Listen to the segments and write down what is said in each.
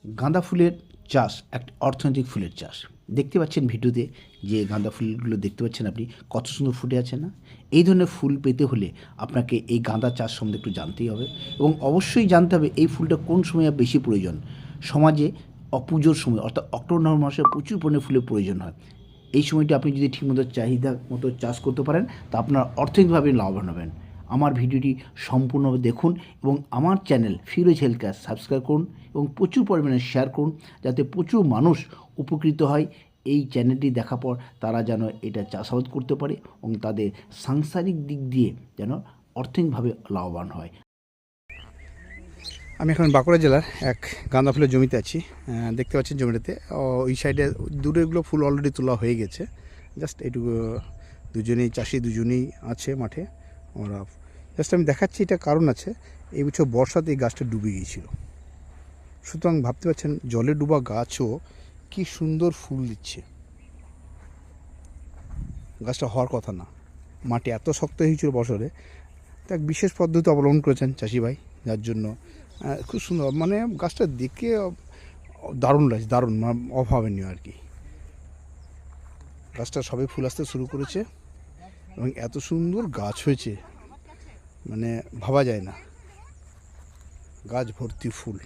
গাঁদা ফুলের চাষ একটা অর্থনৈতিক ফুলের চাষ। দেখতে পাচ্ছেন ভিডিওতে যে গাঁদা ফুলগুলো দেখতে পাচ্ছেন আপনি কত সুন্দর ফুটে আছে না? এই ধরনের ফুল পেতে হলে আপনাকে এই গাঁদা চাষ সম্বন্ধে একটু জানতেই হবে এবং অবশ্যই জানতে হবে এই ফুলটা কোন সময়ে বেশি প্রয়োজন। সমাজে পুজোর সময় অর্থাৎ অক্টোবর নভেম্বর মাসে প্রচুর পরিমাণে ফুলের প্রয়োজন হয়। এই সময়টি আপনি যদি ঠিকমতো চাহিদা মতো চাষ করতে পারেন তা আপনার অর্থনৈতিকভাবে লাভবান হবেন। আমার ভিডিওটি সম্পূর্ণভাবে দেখুন এবং আমার channel Firoz health care subscribe করুন এবং প্রচুর পরিমাণে শেয়ার করুন যাতে প্রচুর মানুষ উপকৃত হয়। এই চ্যানেলটি দেখার পর তারা যেন এটা চাষাবাদ করতে পারে এবং তাদের সাংসারিক দিক দিয়ে যেন অর্থনৈতিকভাবে লাভবান হয়। আমি এখন বাঁকুড়া জেলার এক গাঁদা ফুলের জমিতে আছি। দেখতে পাচ্ছেন জমিটাতে ওই সাইডে দূরেগুলো ফুল অলরেডি তোলা হয়ে গেছে। জাস্ট এটুকু দুজনেই চাষি দুজনেই আছে মাঠে। ওরা জাস্ট আমি দেখাচ্ছি, এটা কারণ আছে, এই বছর বর্ষাতে এই গাছটা ডুবে গিয়েছিল। সুতরাং ভাবতে পারছেন জলে ডুবা গাছও কি সুন্দর ফুল দিচ্ছে। গাছটা হওয়ার কথা না, মাটি এত শক্ত হয়েছিল বছরে। তো এক বিশেষ পদ্ধতি অবলম্বন করেছেন চাষি ভাই, যার জন্য খুব সুন্দর, মানে গাছটা দেখে দারুণ লাগছে, দারুণ, অভাবনীয় আর কি। গাছটা সবে ফুল আসতে শুরু করেছে এবং এত সুন্দর গাছ হয়েছে মানে ভাবা যায় না। গাছ ভর্তি ফুল।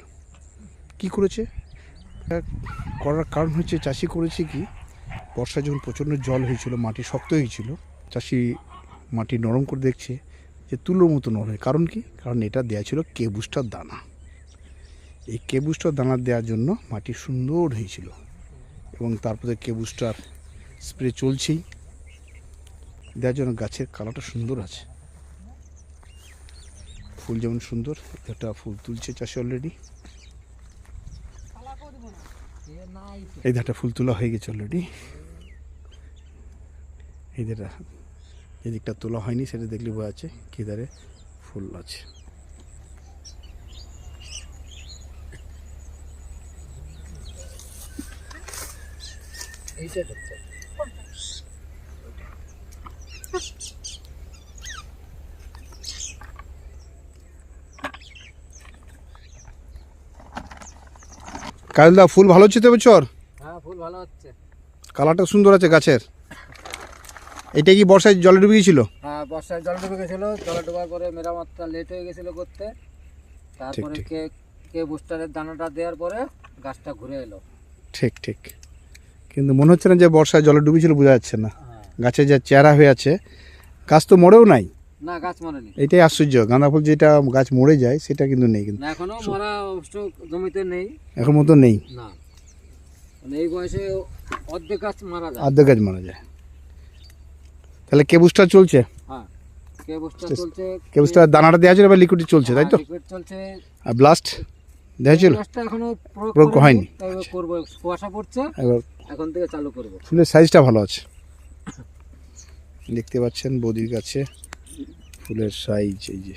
কি করেছে করার কারণ হচ্ছে, চাষি করেছে কি, বর্ষায় যখন প্রচণ্ড জল হয়েছিল, মাটি শক্ত হয়েছিল, চাষি মাটি নরম করে দেখছে যে তুলোর মতো নরম হয়। কারণ কি? কারণ এটা দেওয়া ছিল কে বুস্টার দানা। এই কে বুস্টার দানা দেওয়ার জন্য মাটি সুন্দর হয়েছিল এবং তারপরে কে বুস্টার স্প্রে চলছেই, দেওয়ার জন্য গাছের কালারটা সুন্দর আছে। ফুল যেমন সুন্দর, একটা ফুল তুলছে চাষি অলরেডি। এই ধারটা ফুল তোলা হয়ে গেছে অলরেডি। এই ধারটা, এদিকটা তোলা হয়নি, সেটা দেখলে বোঝা আছে কি ধারে ফুল আছে। কাজলদা ফুল ভালো হচ্ছে তো এবছর? হ্যাঁ, ফুল ভালো হচ্ছে, কালারটা সুন্দর আছে গাছের। এটা কি বর্ষায় জলে ডুবে গিয়েছিল? হ্যাঁ বর্ষায় জল ডুবে গেছিলো, জলে ডোবার পরে মেরামতটা লেট হয়ে গেছিল করতে। তারপরে ঠিক। কে বুস্টারের দানাটা দেওয়ার পরে গাছটা ঘুরে এলো। ঠিক ঠিক, কিন্তু মনে হচ্ছে না যে বর্ষায় জলে ডুবেছিল, বোঝা যাচ্ছে না। হ্যাঁ। গাছের যা চেহারা হয়ে আছে, গাছ তো মরেও নাই। না, গাছ মরেনি। এটাই আশ্চর্য, গাঁদা ফুল যেটা গাছ মরে যায় সেটা কিন্তু নেই, কিন্তু না, এখনো মরা অবশ্য জমিতে নেই, এখন মতো নেই। না, মানে এই বয়সে অর্ধেক গাছ মারা যায়, আর্ধেক গাছ মারা যায়। তাহলে কে বুস্টার চলছে? হ্যাঁ, কে বুস্টার চলছে। কে বুস্টার দানাটা দেওয়া ছিল, এবার লিকুইড চলছে, তাই তো? লিকুইড চলছে। আর ব্লাস্ট দেওয়া ছিল? গাছটা এখনো প্রয়োগ হয়নি। তাই করব, কুয়াশা পড়ছে, এবার এখন থেকে চালু করব। ফুলের সাইজটা ভালো আছে, দেখতে পাচ্ছেন বদির গাছে ফুলের সাইজ এই যে।